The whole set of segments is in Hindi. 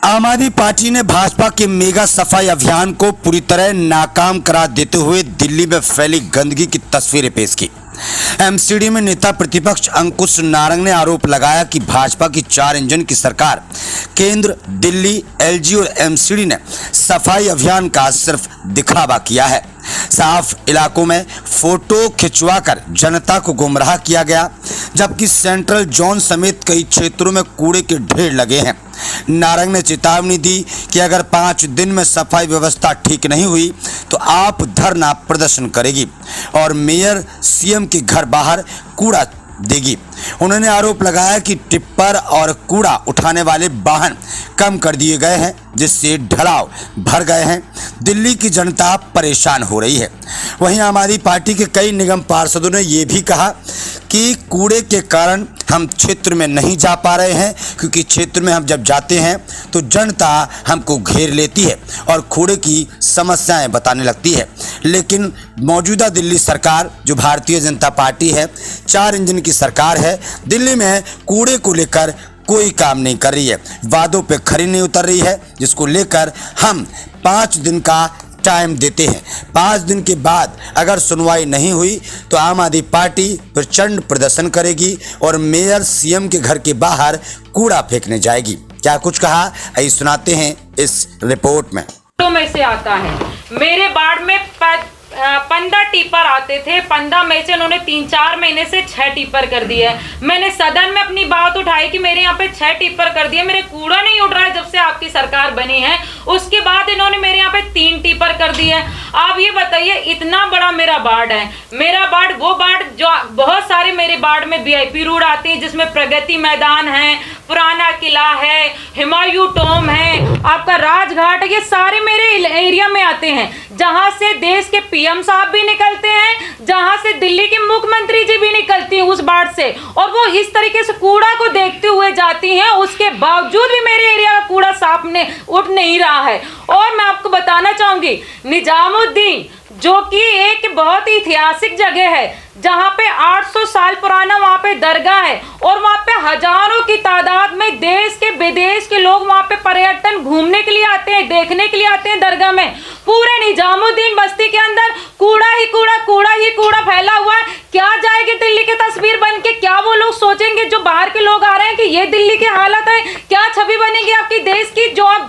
आम आदमी पार्टी ने भाजपा के मेगा सफाई अभियान को पूरी तरह नाकाम करार देते हुए दिल्ली में फैली गंदगी की तस्वीरें पेश की। एमसीडी में नेता प्रतिपक्ष अंकुश नारंग ने आरोप लगाया कि भाजपा की 4 इंजन की सरकार केंद्र, दिल्ली, एलजी और एमसीडी ने सफाई अभियान का सिर्फ दिखावा किया है। साफ इलाकों में फोटो खिंचवाकर जनता को गुमराह किया गया, जबकि सेंट्रल जोन समेत कई क्षेत्रों में कूड़े के ढेर लगे हैं। नारंग ने चेतावनी दी कि अगर 5 दिन में सफाई व्यवस्था ठीक नहीं हुई तो आप धरना प्रदर्शन करेगी और मेयर सीएम के घर बाहर कूड़ा देगी। उन्होंने आरोप लगाया कि टिप्पर और कूड़ा उठाने वाले वाहन कम कर दिए गए हैं, जिससे ढलाव भर गए हैं। दिल्ली की जनता परेशान हो रही है। वहीं आम आदमी पार्टी के कई निगम पार्षदों ने यह भी कहा कि कूड़े के कारण हम क्षेत्र में नहीं जा पा रहे हैं, क्योंकि क्षेत्र में हम जब जाते हैं तो जनता हमको घेर लेती है और कूड़े की समस्याएं बताने लगती है। लेकिन मौजूदा दिल्ली सरकार, जो भारतीय जनता पार्टी है, 4 इंजन की सरकार है, दिल्ली में कूड़े को लेकर कोई काम नहीं कर रही है, वादों पे खरी नहीं उतर रही है, जिसको लेकर हम 5 दिन का टाइम देते हैं। 5 दिन के बाद अगर सुनवाई नहीं हुई तो आम आदमी पार्टी प्रचंड प्रदर्शन करेगी और मेयर सीएम के घर के बाहर कूड़ा फेंकने जाएगी। क्या कुछ कहा, आइए सुनाते हैं इस रिपोर्ट में। में से आता है, मेरे वार्ड में 15 टिपर आते थे, 15 में से उन्होंने 3-4 महीने से 6 टिपर कर दिए। मैंने सदन में अपनी बात उठाई कि मेरे यहाँ पे 6 टिपर कर दिए, मेरे कूड़ा नहीं उठ रहा है जब से आपकी सरकार बनी है। उसके बाद इन्होंने मेरे यहाँ पे 3 टिपर कर दिए। आप ये बताइए, इतना बड़ा मेरा वार्ड है, मेरा वार्ड वो वार्ड जो बहुत सारे मेरे वार्ड में वीआईपी रोड आती है, जिसमें प्रगति मैदान है, पुराना किला है, हुमायूं टॉम है, आपका राजघाट है, ये सारे मेरे एरिया में आते हैं, जहां से देश के पीएम साहब भी निकलते हैं, जहां से दिल्ली के मुख्यमंत्री जी भी निकलती हैं उस वार्ड से, और वो इस तरीके से कूड़ा को देखते हुए जाती हैं। उसके बावजूद भी मेरे एरिया का कूड़ा साफ उठ नहीं रहा है। और मैं आपको बताना चाहूंगी, निजामुद्दीन जो कि एक बहुत ही ऐतिहासिक जगह है, जहां पे 800 साल पुराना वहां पे दरगाह है, और वहां पे हजारों की तादाद में देश के विदेश के लोग वहां पे पर्यटन घूमने के लिए आते हैं, देखने के लिए आते हैं दरगाह में। पूरे निजामुद्दीन बस्ती के अंदर कूड़ा ही कूड़ा, कूड़ा ही कूड़ा फैला हुआ है। क्या जाएगी दिल्ली की तस्वीर बन के? क्या वो लोग सोचेंगे जो बाहर के लोग आ रहे हैं कि ये दिल्ली की हालत है? क्या छवि बनेगी आपकी देश की, जो आप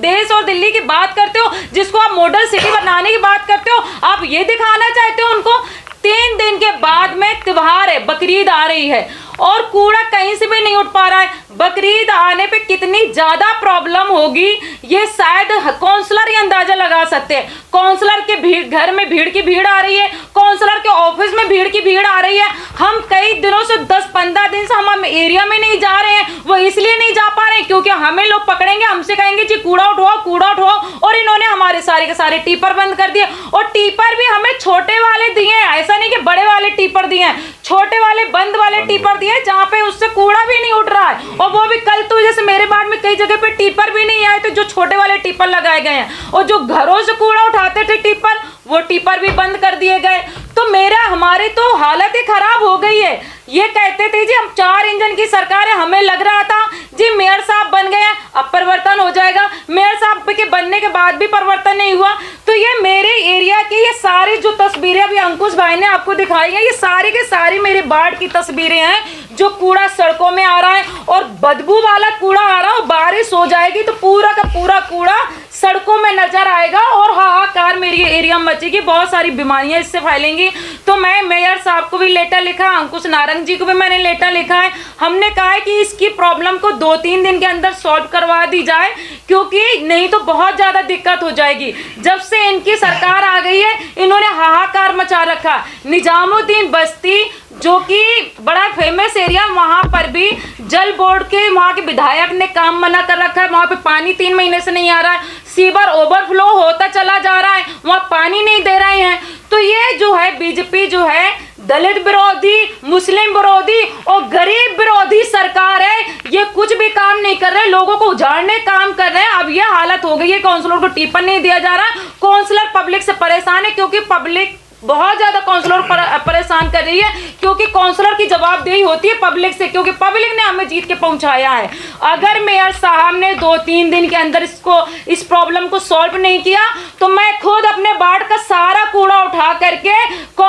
देश और दिल्ली की बात करते हो, जिसको आप मॉडल सिटी बनाने की बात करते हो? आप ये दिखाना चाहते हो उनको? 3 दिन के बाद में त्योहार है, बकरीद आ रही है, और कूड़ा कहीं से भी नहीं उठ पा रहा है। बकरीद आने पे कितनी ज्यादा प्रॉब्लम होगी, ये शायद काउंसलर ही अंदाजा लगा सकते हैं। काउंसलर के घर में भीड़ की भीड़ आ रही है, काउंसलर के ऑफिस में भीड़ की भीड़ आ रही है। हम कई दिनों से 10-15 दिन से हम एरिया में नहीं जा रहे हैं। वो इसलिए नहीं जा पा रहे हैं क्योंकि हमें लोग पकड़ेंगे, हमसे कहेंगे जी कूड़ा उठवाओ, कूड़ा उठवाओ, और इन्होंने हमारे सारे के सारे टीपर बंद कर दिए। और टीपर भी हमें छोटे वाले दिए हैं, ऐसा नहीं कि बड़े वाले टीपर दिए हैं, छोटे वाले बंद वाले टीपर दिए, जहां पे उससे कूड़ा भी नहीं उठ रहा है। और वो भी कल तो जैसे मेरे वार्ड में कई जगह पे टीपर भी नहीं आए, तो जो छोटे वाले टीपर लगाए गए हैं, और जो घरों से कूड़ा उठाते थे टीपर, वो टीपर भी बंद कर दिए गए। तो हमारी तो हालत ही खराब हो गई है। ये कहते थे जी हम 4 इंजन की सरकार है, हमें लग रहा था जी मेयर साहब बन गए हैं, अब परिवर्तन हो जाएगा। मेयर साहब के बनने के बाद भी परिवर्तन नहीं हुआ। तो ये मेरे एरिया की ये सारी जो तस्वीरें अभी अंकुश भाई ने आपको दिखाई है, ये सारी के सारी मेरे वार्ड की तस्वीरें हैं, जो कूड़ा सड़कों में आ रहा है और बदबू वाला कूड़ा आ रहा है। बारिश हो जाएगी तो पूरा का पूरा कूड़ा सड़कों में नजर आएगा और हाहाकार मेरी एरिया में मचेगी, बहुत सारी बीमारियां इससे फैलेंगी। तो मैं मेयर साहब को भी लेटर लिखा, अंकुश नारंग जी को भी मैंने लेटर लिखा है। हमने कहा है कि इसकी प्रॉब्लम को 2-3 दिन के अंदर सॉल्व करवा दी जाए, क्योंकि नहीं तो बहुत ज्यादा दिक्कत हो जाएगी। जब से इनकी सरकार आ गई है, इन्होंने हाहाकार मचा रखा। निजामुद्दीन बस्ती जो कि बड़ा फेमस एरिया, वहां पर भी जल बोर्ड के वहां के विधायक ने काम मना कर रखा है। वहां पे पानी 3 महीने से नहीं आ रहा है, सीवर ओवरफ्लो होता चला जा रहा है, वहां पानी नहीं दे रहे हैं। तो ये जो है बीजेपी जो है दलित विरोधी, मुस्लिम विरोधी और गरीब विरोधी सरकार है। ये कुछ भी काम नहीं कर रहे, लोगों को उजाड़ने काम कर रहे हैं। अब ये हालत हो गई है, काउंसलर को टिप्पण नहीं दिया जा रहा। काउंसलर पब्लिक से परेशान है, क्योंकि पब्लिक बहुत ज्यादा काउंसलर परेशान कर रही है, क्योंकि काउंसलर की जवाबदेही होती है पब्लिक से, क्योंकि पब्लिक ने हमें जीत के पहुंचाया है। अगर मेयर साहब ने 2-3 दिन के अंदर इस प्रॉब्लम को सॉल्व नहीं किया तो मैं खुद अपने वार्ड का सारा कूड़ा उठा करके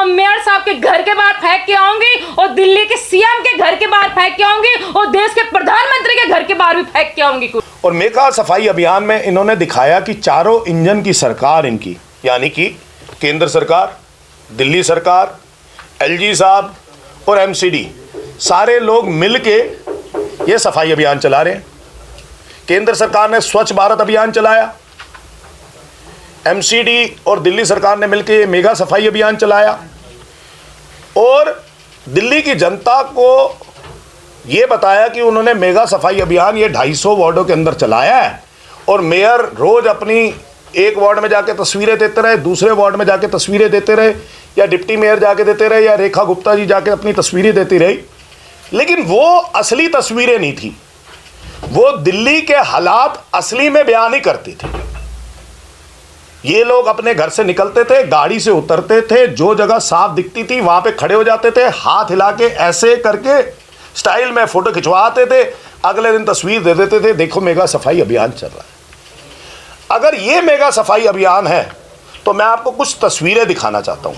मेयर साहब के घर के बाहर फेंक के आऊंगी, और दिल्ली के सीएम के घर के बाहर फेंक के आऊंगी, और देश के प्रधानमंत्री के घर के बाहर भी फेंक के आऊंगी। और मेगा सफाई अभियान में इन्होंने दिखाया कि चारों इंजन की सरकार इनकी, यानी कि केंद्र सरकार, दिल्ली सरकार, एलजी साहब और एमसीडी, सारे लोग मिलके ये सफाई अभियान चला रहे हैं। केंद्र सरकार ने स्वच्छ भारत अभियान चलाया, एमसीडी और दिल्ली सरकार ने मिलकर ये मेगा सफाई अभियान चलाया, और दिल्ली की जनता को ये बताया कि उन्होंने मेगा सफाई अभियान ये 250 वार्डों के अंदर चलाया है, और मेयर रोज अपनी एक वार्ड में जाके तस्वीरें देते रहे, दूसरे वार्ड में जाके तस्वीरें देते रहे, या डिप्टी मेयर जाके देते रहे, या रेखा गुप्ता जी जाके अपनी तस्वीरें देती रही, लेकिन वो असली तस्वीरें नहीं थी। वो दिल्ली के हालात असली में बयान नहीं करती थी। ये लोग अपने घर से निकलते थे, गाड़ी से उतरते थे, जो जगह साफ दिखती थी वहां पे खड़े हो जाते थे, हाथ हिला के ऐसे करके स्टाइल में फोटो खिंचवाते थे, अगले दिन तस्वीर दे देते थे, देखो मेगा सफाई अभियान चल रहा है। अगर ये मेगा सफाई अभियान है तो मैं आपको कुछ तस्वीरें दिखाना चाहता हूँ।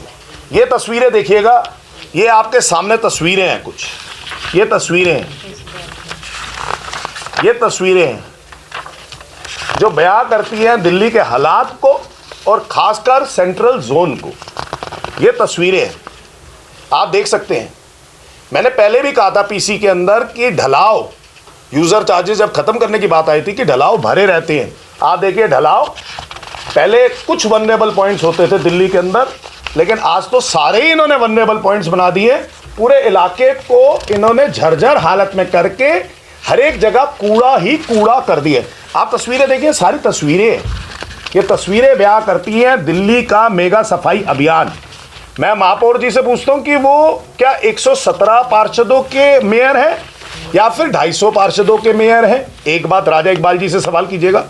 ये तस्वीरें देखिएगा, ये आपके सामने तस्वीरें हैं कुछ, ये तस्वीरें हैं, ये तस्वीरें हैं जो बयां करती हैं दिल्ली के हालात को और खासकर सेंट्रल जोन को। ये तस्वीरें हैं, आप देख सकते हैं। मैंने पहले भी कहा था पीसी के अंदर कि ढलाव, यूज़र चार्जेस जब ख़त्म करने की बात आई थी कि ढलाव भरे रहते हैं। आप देखिए ढलाव, पहले कुछ वनरेबल पॉइंट्स होते थे दिल्ली के अंदर, लेकिन आज तो सारे ही इन्होंने वनरेबल पॉइंट्स बना दिए। पूरे इलाके को इन्होंने झरझर हालत में करके हर एक जगह कूड़ा ही कूड़ा कर दिए। आप तस्वीरें देखिए, सारी तस्वीरें, ये तस्वीरें बयां करती हैं दिल्ली का मेगा सफाई अभियान। मैं महापौर जी से पूछता हूं कि वो क्या 117 पार्षदों के मेयर हैं या फिर 250 पार्षदों के मेयर हैं? एक बात राजा इकबाल जी से सवाल कीजिएगा।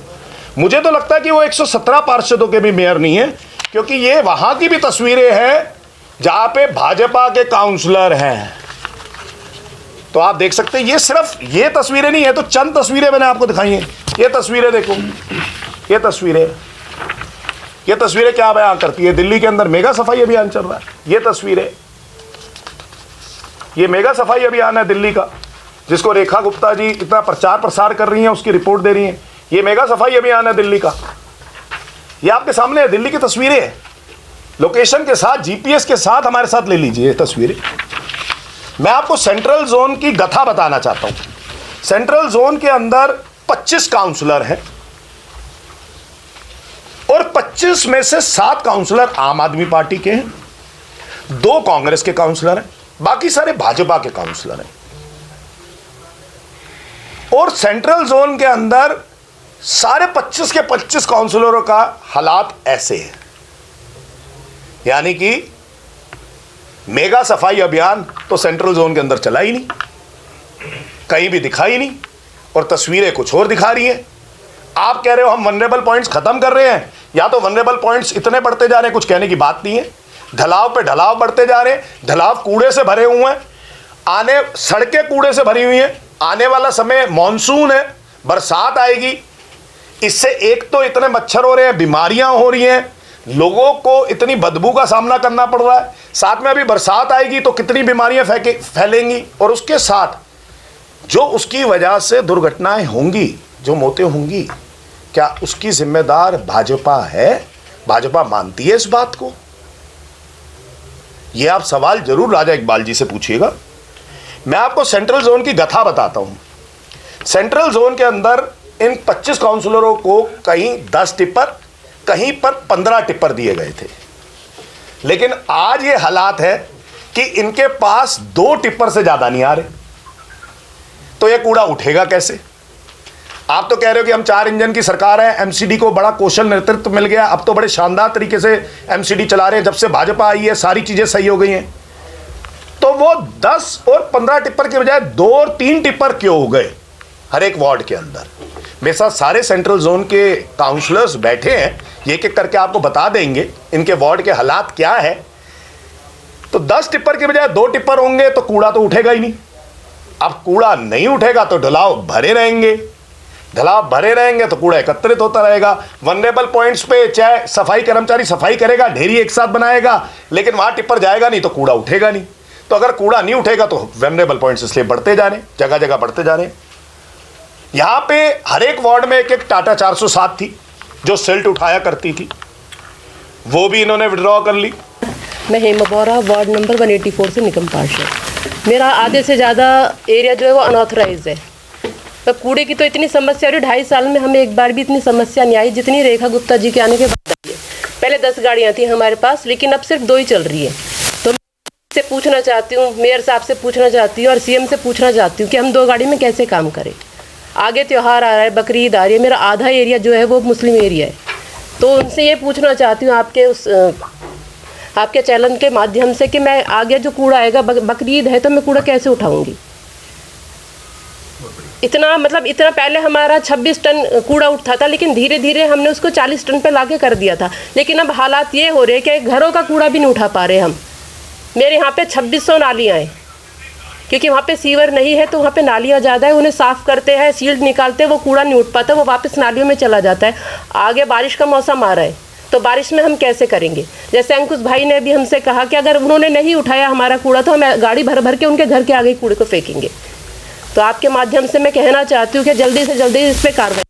मुझे तो लगता है कि वो 117 पार्षदों के भी मेयर नहीं है, क्योंकि ये वहां की भी तस्वीरें हैं जहां पे भाजपा के काउंसलर हैं। तो आप देख सकते हैं, ये सिर्फ ये तस्वीरें नहीं है, तो चंद तस्वीरें मैंने आपको दिखाई हैं। ये तस्वीरें देखो, ये तस्वीरें क्या बयां करती है? दिल्ली के अंदर मेगा सफाई अभियान चल रहा है। ये तस्वीरें, ये मेगा सफाई अभियान है दिल्ली का, जिसको रेखा गुप्ता जी इतना प्रचार प्रसार कर रही हैं, उसकी रिपोर्ट दे रही हैं। ये मेगा सफाई अभियान है दिल्ली का। ये आपके सामने है, दिल्ली की तस्वीरें हैं, लोकेशन के साथ, जीपीएस के साथ हमारे साथ ले लीजिए ये तस्वीरें। मैं आपको सेंट्रल जोन की गथा बताना चाहता हूं। सेंट्रल जोन के अंदर 25 काउंसलर हैं, और 25 में से 7 काउंसलर आम आदमी पार्टी के हैं, 2 कांग्रेस के काउंसलर हैं, बाकी सारे भाजपा के काउंसलर हैं। और सेंट्रल जोन के अंदर सारे 25 के 25 काउंसलरों का हालात ऐसे है, यानी कि मेगा सफाई अभियान तो सेंट्रल जोन के अंदर चला ही नहीं, कहीं भी दिखा ही नहीं, और तस्वीरें कुछ और दिखा रही हैं। आप कह रहे हो हम वनरेबल पॉइंट्स खत्म कर रहे हैं, या तो वनरेबल पॉइंट्स इतने बढ़ते जा रहे हैं, कुछ कहने की बात नहीं है। ढलाव पे ढलाव बढ़ते जा रहे हैं, ढलाव कूड़े से भरे हुए हैं, सड़कें कूड़े से भरी हुई हैं। आने वाला समय मानसून है, बरसात आएगी, इससे एक तो इतने मच्छर हो रहे हैं, बीमारियां हो रही हैं, लोगों को इतनी बदबू का सामना करना पड़ रहा है, साथ में अभी बरसात आएगी तो कितनी बीमारियां फैलेंगी, और उसके साथ जो उसकी वजह से दुर्घटनाएं होंगी, जो मौतें होंगी, क्या उसकी जिम्मेदार भाजपा है? भाजपा मानती है इस बात को? यह आप सवाल जरूर राजा इकबाल जी से पूछिएगा। मैं आपको सेंट्रल जोन की गथा बताता हूं। सेंट्रल जोन के अंदर इन 25 काउंसलरों को कहीं 10 टिप्पर, कहीं पर 15 टिप्पर दिए गए थे, लेकिन आज ये हालात है कि इनके पास 2 टिप्पर से ज्यादा नहीं आ रहे। तो ये कूड़ा उठेगा कैसे? आप तो कह रहे हो कि हम 4 इंजन की सरकार है, एमसीडी को बड़ा कौशल नेतृत्व मिल गया, अब तो बड़े शानदार तरीके से एमसीडी चला रहे हैं, जब से भाजपा आई है सारी चीजें सही हो गई हैं। तो वो 10 और 15 टिप्पर के बजाय 2 और 3 टिप्पर क्यों हो गए हर एक वार्ड के अंदर? मेरे साथ सारे सेंट्रल जोन के काउंसलर्स बैठे हैं, ये एक एक करके आपको बता देंगे इनके वार्ड के हालात क्या है। तो 10 टिप्पर के बजाय 2 टिप्पर होंगे तो कूड़ा तो उठेगा ही नहीं। अब कूड़ा नहीं उठेगा तो ढलाव भरे रहेंगे, ढलाव भरे रहेंगे तो कूड़ा एकत्रित होता रहेगा। वनरेबल पॉइंट्स पे चाहे सफाई कर्मचारी सफाई करेगा, ढेरी एक साथ बनाएगा, लेकिन वहां टिप्पर जाएगा नहीं तो कूड़ा उठेगा नहीं। तो अगर कूड़ा नहीं उठेगा तो वनरेबल पॉइंट्स इसलिए बढ़ते जा रहे, जगह जगह बढ़ते जा रहे। यहां पे हर एक वार्ड में एक एक टाटा 407 थी जो सिल्ट उठाया करती थी, वो भी इन्होंने विड्रॉ कर ली। मैं हेमा बोरा वार्ड नंबर 184 से निकम पार्षद। मेरा आधे से ज़्यादा एरिया जो है वो अनऑथराइज है। तो कूड़े की तो इतनी समस्या रही, 2.5 साल में हमें एक बार भी इतनी समस्या नहीं आई जितनी रेखा गुप्ता जी के आने के बाद आई है। पहले 10 गाड़ियाँ थी हमारे पास, लेकिन अब सिर्फ 2 ही चल रही है। तो मैं से पूछना चाहती हूँ, मेयर साहब से पूछना चाहती हूँ और सीएम से पूछना चाहती हूँ कि हम 2 गाड़ी में कैसे काम करें। आगे त्यौहार आ रहा है, बकरीद आ रही है, मेरा आधा एरिया जो है वो मुस्लिम एरिया है। तो उनसे ये पूछना चाहती हूँ आपके चैनल के माध्यम से कि मैं आगे जो कूड़ा आएगा, बकरीद है तो मैं कूड़ा कैसे उठाऊंगी। इतना पहले हमारा 26 टन कूड़ा उठता था, लेकिन धीरे धीरे हमने उसको 40 टन पे लाके कर दिया था। लेकिन अब हालात ये हो रहे कि घरों का कूड़ा भी नहीं उठा पा रहे हम। मेरे यहाँ पे 2600 नालियाँ हैं, क्योंकि वहाँ पे सीवर नहीं है, तो वहाँ पे नालियाँ ज़्यादा है। उन्हें साफ़ करते हैं, सील्ड निकालते हैं, वो कूड़ा नहीं उठ पाता, वो वापस नालियों में चला जाता है। आगे बारिश का मौसम आ रहा है, तो बारिश में हम कैसे करेंगे। जैसे अंकुश भाई ने भी हमसे कहा कि अगर उन्होंने नहीं उठाया हमारा कूड़ा तो हम गाड़ी भर भर के उनके घर के आगे कूड़े को फेंकेंगे। तो आपके माध्यम से मैं कहना चाहती हूँ कि जल्दी से जल्दी इस पर कार्रवाई